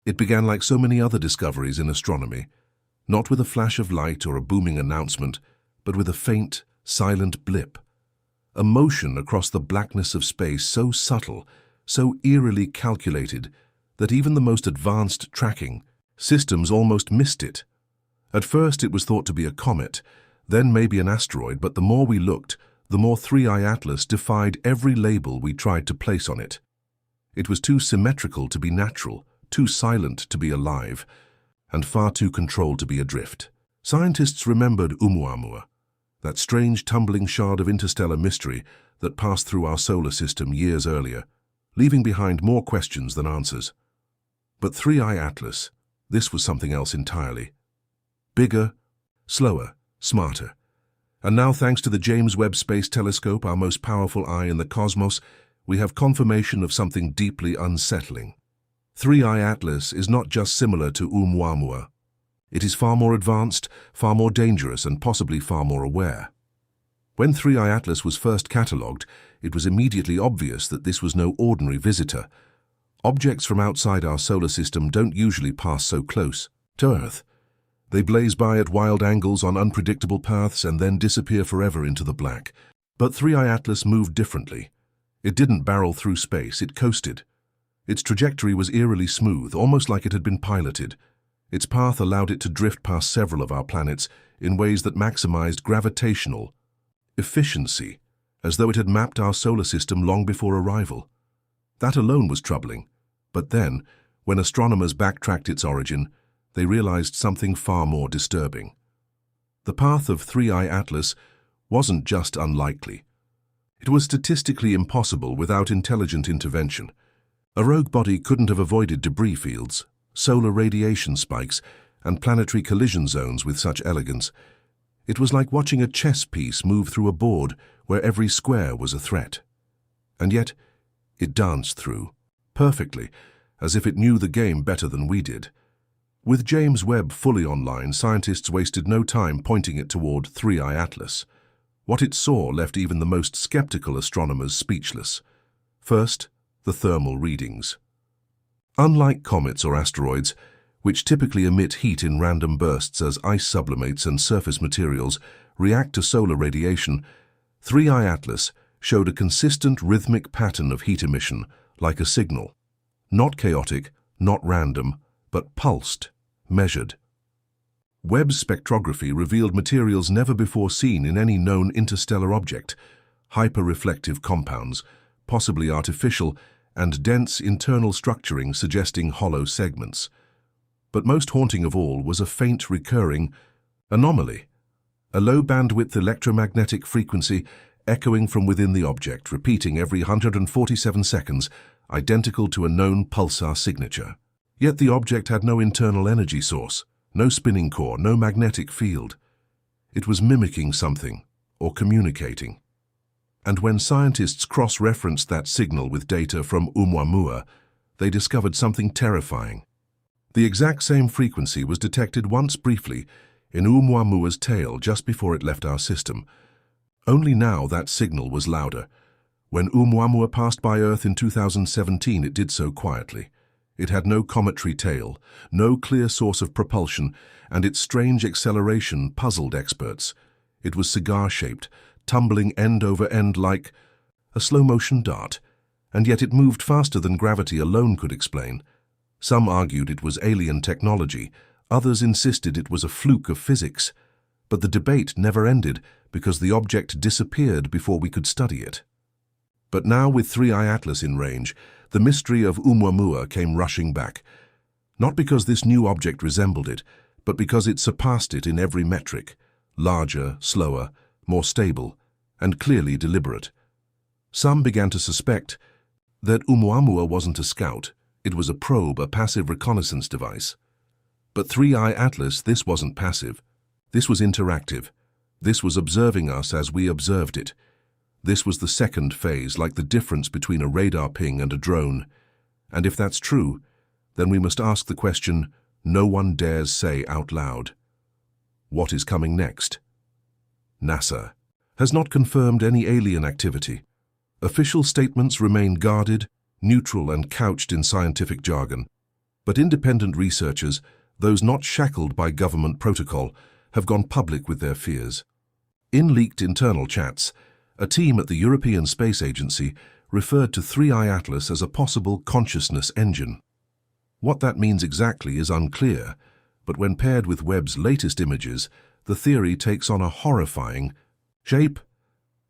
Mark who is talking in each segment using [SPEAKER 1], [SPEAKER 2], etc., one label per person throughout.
[SPEAKER 1] It began like so many other discoveries in astronomy, not with a flash of light or a booming announcement, but with a faint, silent blip. A motion across the blackness of space so subtle, so eerily calculated, that even the most advanced tracking systems almost missed it. At first it was thought to be a comet, then maybe an asteroid, but the more we looked, the more 3i Atlas defied every label we tried to place on it. It was too symmetrical to be natural, too silent to be alive, and far too controlled to be adrift. Scientists remembered Oumuamua, that strange tumbling shard of interstellar mystery that passed through our solar system years earlier, leaving behind more questions than answers. But 3i Atlas, this was something else entirely. Bigger, slower, smarter. And now, thanks to the James Webb Space Telescope, our most powerful eye in the cosmos, we have confirmation of something deeply unsettling. 3i Atlas is not just similar to Oumuamua. It is far more advanced, far more dangerous, and possibly far more aware. When 3i Atlas was first catalogued, it was immediately obvious that this was no ordinary visitor. Objects from outside our solar system don't usually pass so close to Earth. They blaze by at wild angles on unpredictable paths and then disappear forever into the black. But 3i Atlas moved differently. It didn't barrel through space, it coasted. Its trajectory was eerily smooth, almost like it had been piloted. Its path allowed it to drift past several of our planets in ways that maximized gravitational efficiency, as though it had mapped our solar system long before arrival. That alone was troubling. But then, when astronomers backtracked its origin, they realized something far more disturbing. The path of 3i Atlas wasn't just unlikely. It was statistically impossible without intelligent intervention. A rogue body couldn't have avoided debris fields, solar radiation spikes, and planetary collision zones with such elegance. It was like watching a chess piece move through a board where every square was a threat. And yet, it danced through, perfectly, as if it knew the game better than we did. With James Webb fully online, scientists wasted no time pointing it toward 3i Atlas. What it saw left even the most skeptical astronomers speechless. First, the thermal readings. Unlike comets or asteroids, which typically emit heat in random bursts as ice sublimates and surface materials react to solar radiation, 3i Atlas showed a consistent rhythmic pattern of heat emission, like a signal. Not chaotic, not random, but pulsed, measured. Webb's spectrography revealed materials never before seen in any known interstellar object, hyper-reflective compounds, possibly artificial, and dense internal structuring suggesting hollow segments. But most haunting of all was a faint recurring anomaly, a low-bandwidth electromagnetic frequency echoing from within the object, repeating every 147 seconds, identical to a known pulsar signature. Yet the object had no internal energy source, no spinning core, no magnetic field. It was mimicking something, or communicating. And when scientists cross-referenced that signal with data from Oumuamua, they discovered something terrifying. The exact same frequency was detected once briefly in Oumuamua's tail just before it left our system. Only now that signal was louder. When Oumuamua passed by Earth in 2017, it did so quietly. It had no cometary tail, no clear source of propulsion, and its strange acceleration puzzled experts. It was cigar-shaped, tumbling end over end like a slow-motion dart, and yet it moved faster than gravity alone could explain. Some argued it was alien technology, others insisted it was a fluke of physics. But the debate never ended because the object disappeared before we could study it. But now, with 3i Atlas in range, the mystery of Oumuamua came rushing back. Not because this new object resembled it, but because it surpassed it in every metric: larger, slower, more stable, and clearly deliberate. Some began to suspect that Oumuamua wasn't a scout, it was a probe, a passive reconnaissance device. But 3i Atlas, this wasn't passive. This was interactive. This was observing us as we observed it. This was the second phase, like the difference between a radar ping and a drone. And if that's true, then we must ask the question no one dares say out loud. What is coming next? NASA has not confirmed any alien activity. Official statements remain guarded, neutral, and couched in scientific jargon. But independent researchers, those not shackled by government protocol, have gone public with their fears. In leaked internal chats, a team at the European Space Agency referred to 3I Atlas as a possible consciousness engine. What that means exactly is unclear, but when paired with Webb's latest images, the theory takes on a horrifying shape.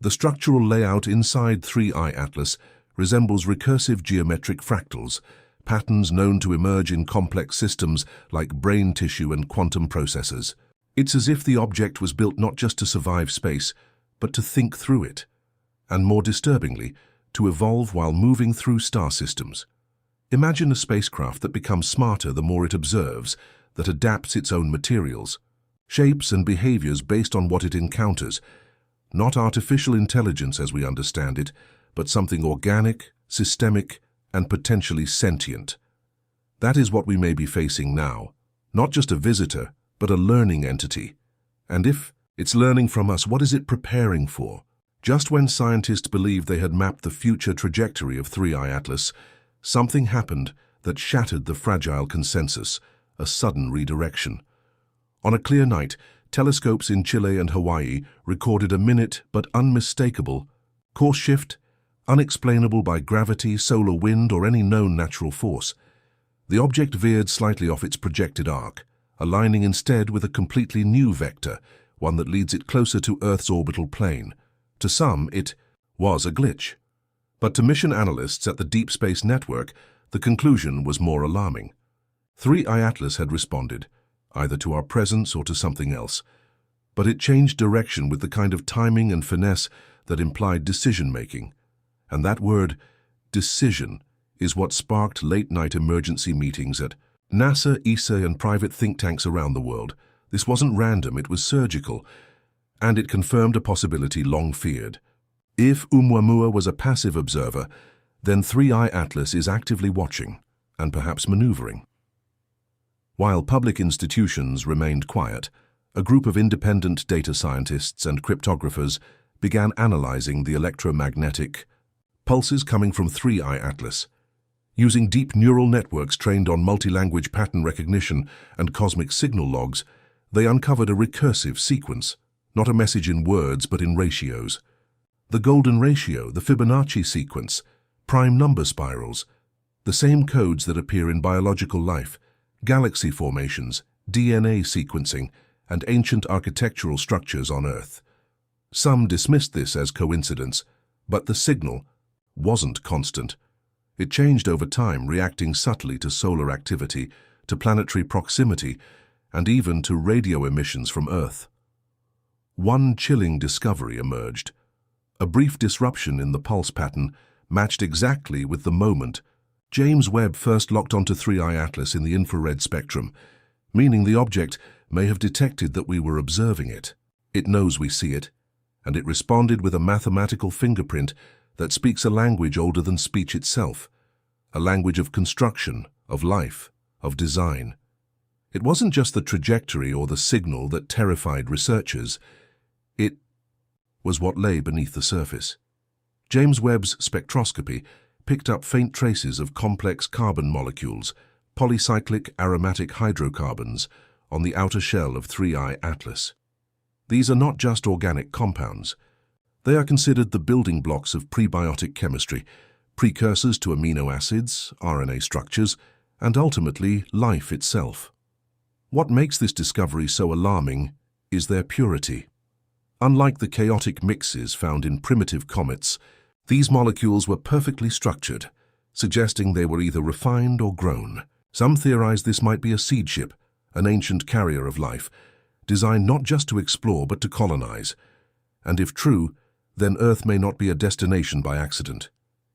[SPEAKER 1] The structural layout inside 3I Atlas resembles recursive geometric fractals, patterns known to emerge in complex systems like brain tissue and quantum processors. It's as if the object was built not just to survive space, but to think through it, and more disturbingly, to evolve while moving through star systems. Imagine a spacecraft that becomes smarter the more it observes, that adapts its own materials, shapes and behaviors based on what it encounters. Not artificial intelligence as we understand it, but something organic, systemic, and potentially sentient. That is what we may be facing now. Not just a visitor, but a learning entity. And if it's learning from us, what is it preparing for? Just when scientists believed they had mapped the future trajectory of 3I Atlas, something happened that shattered the fragile consensus, a sudden redirection. On a clear night, telescopes in Chile and Hawaii recorded a minute but unmistakable course shift, unexplainable by gravity, solar wind, or any known natural force. The object veered slightly off its projected arc, aligning instead with a completely new vector, one that leads it closer to Earth's orbital plane. To some, it was a glitch. But to mission analysts at the Deep Space Network, the conclusion was more alarming. 3I Atlas had responded, either to our presence or to something else. But it changed direction with the kind of timing and finesse that implied decision-making. And that word, decision, is what sparked late-night emergency meetings at NASA, ESA, and private think tanks around the world. This wasn't random, it was surgical, and it confirmed a possibility long feared. If Oumuamua was a passive observer, then 3I Atlas is actively watching, and perhaps maneuvering. While public institutions remained quiet, a group of independent data scientists and cryptographers began analyzing the electromagnetic pulses coming from 3I Atlas. Using deep neural networks trained on multi-language pattern recognition and cosmic signal logs, they uncovered a recursive sequence, not a message in words but in ratios. The golden ratio, the Fibonacci sequence, prime number spirals, the same codes that appear in biological life, galaxy formations, DNA sequencing, and ancient architectural structures on Earth. Some dismissed this as coincidence, but the signal wasn't constant. It changed over time, reacting subtly to solar activity, to planetary proximity, and even to radio emissions from Earth. One chilling discovery emerged. A brief disruption in the pulse pattern matched exactly with the moment James Webb first locked onto 3I Atlas in the infrared spectrum, meaning the object may have detected that we were observing it. It knows we see it, and it responded with a mathematical fingerprint that speaks a language older than speech itself, a language of construction, of life, of design. It wasn't just the trajectory or the signal that terrified researchers. It was what lay beneath the surface. James Webb's spectroscopy picked up faint traces of complex carbon molecules, polycyclic aromatic hydrocarbons, on the outer shell of 3I Atlas. These are not just organic compounds. They are considered the building blocks of prebiotic chemistry, precursors to amino acids, RNA structures, and ultimately life itself. What makes this discovery so alarming is their purity. Unlike the chaotic mixes found in primitive comets, these molecules were perfectly structured, suggesting they were either refined or grown. Some theorize this might be a seed ship, an ancient carrier of life, designed not just to explore but to colonize. And if true, then Earth may not be a destination by accident.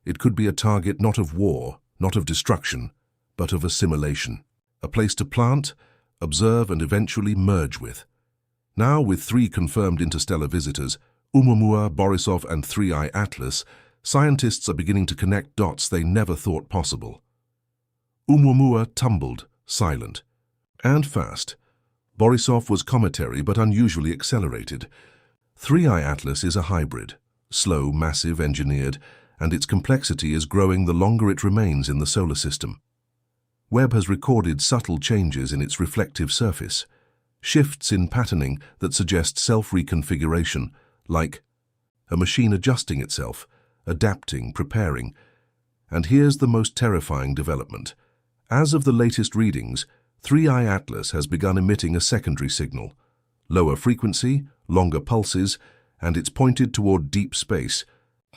[SPEAKER 1] It could be a target not of war, not of destruction, but of assimilation. A place to plant, observe, and eventually merge with. Now, with 3 confirmed interstellar visitors, Oumuamua, Borisov, and 3I Atlas, scientists are beginning to connect dots they never thought possible. Oumuamua tumbled, silent, and fast. Borisov was cometary but unusually accelerated. 3I Atlas is a hybrid, slow, massive, engineered, and its complexity is growing the longer it remains in the solar system. Webb has recorded subtle changes in its reflective surface, shifts in patterning that suggest self-reconfiguration, like a machine adjusting itself, adapting, preparing. And here's the most terrifying development. As of the latest readings, 3i Atlas has begun emitting a secondary signal. Lower frequency, longer pulses, and it's pointed toward deep space.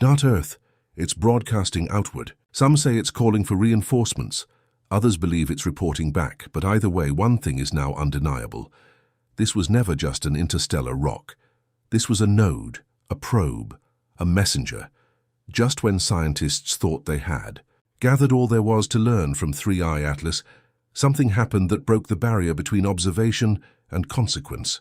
[SPEAKER 1] Not Earth, it's broadcasting outward. Some say it's calling for reinforcements. Others believe it's reporting back, but either way, one thing is now undeniable. This was never just an interstellar rock. This was a node, a probe, a messenger. Just when scientists thought they had gathered all there was to learn from 3i Atlas, something happened that broke the barrier between observation and consequence.